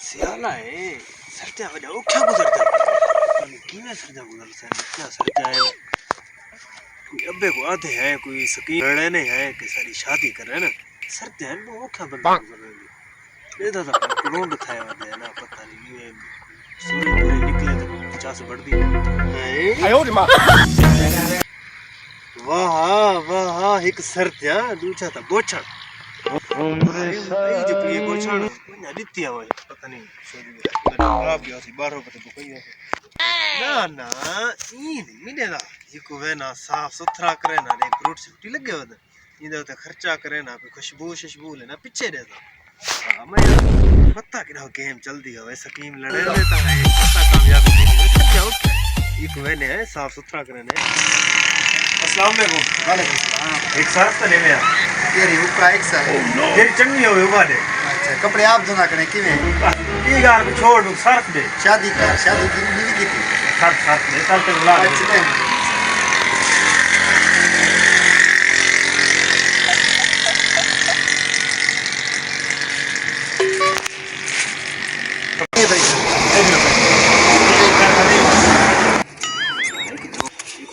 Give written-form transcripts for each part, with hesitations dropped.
سیالہ ہے سرجا وجہ اوکھا گزر جا کیویں سرجا گزر سے کیا سرجا ہے ابے کو آتے ہیں کوئی سکین لڑے نہیں ہے کہ ساری شادی کر رہے نا سرجا ہے وہ اوکھا بندہ گزر رہے یہ تو کلونڈ تھا ہے نا پتہ نہیں یہ سورج پورے نکلے تو 50 بڑھ دی واہ واہ ایک سرجا دوسرا تھا بوچھڑ جو یہ بوچھڑ دتی ہے پتہ نہیں خراب گیا سی 12 بجے کو کہیا نا نا یہ نہیں ملے گا یہ کو ہے نا صاف ستھرا کرے نا ایک روٹ چھٹی لگے ہوتا یہ تے خرچہ کرے نا کوئی خوشبو لینا پیچھے رہتا ہاں میں پتہ کہ گیم چل دی ہے سکیم لڑے لیتا ہے پتہ کامیابی نہیں ہے یہ کو ہے صاف ستھرا کرے نا السلام علیکم وعلیکم السلام ایک ساتھ تو نہیں میں تیری اوپر ایک سال تیری چنگی ہوئے اوپر دے اچھا کپڑے آپ دھونا کریں کیویں یہ گار کو چھوڑ دو صرف دے شادی کی نہیں کی تھی صرف دے صرف تے بلا دے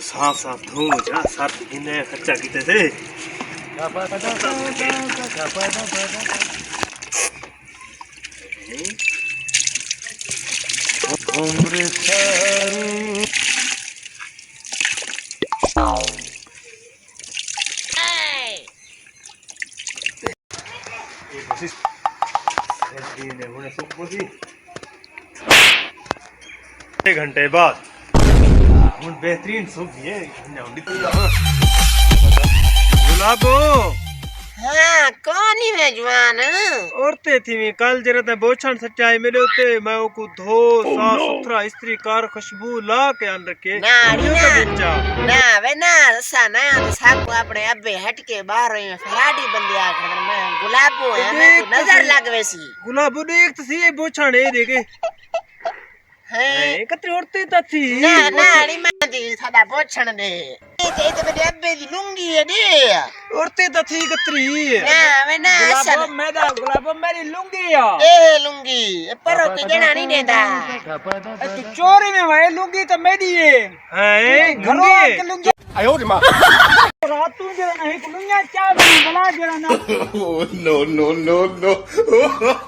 صاف صاف دھو جا صرف گنے خرچہ کیتے تھے عمر ساری ایک گھنٹے بعد بہترین صبح ہے گلابو ہاں کون ہی میجوان عورتیں تھی میں کل جرا تے بوچھن سچائی میرے اوتے میں او کو دھو صاف ستھرا استری کار خوشبو لا کے ان رکھے نا وے نا سا نا ساکو اپنے ابے ہٹ کے باہر فراڈی بندے آ کر میں گلابو ہے میں کو نظر لگ ویسی گلابو دیکھ تے یہ بوچھن اے دیکھے ہے کتری عورتیں تا تھی نا نی میں دی ساڈا پوچھن دے تے میرے ابے دی لنگی ہے دی عورتیں تا تھی کتری نا وے نا گلابو میری لنگی ہے اے لنگی پرو کی جنا نہیں دیندا تو چوری میں وہ لنگی تو میری ہے گھروں کے لنگی راتوں جو نہیں لنگی چا بلا جڑا نا no.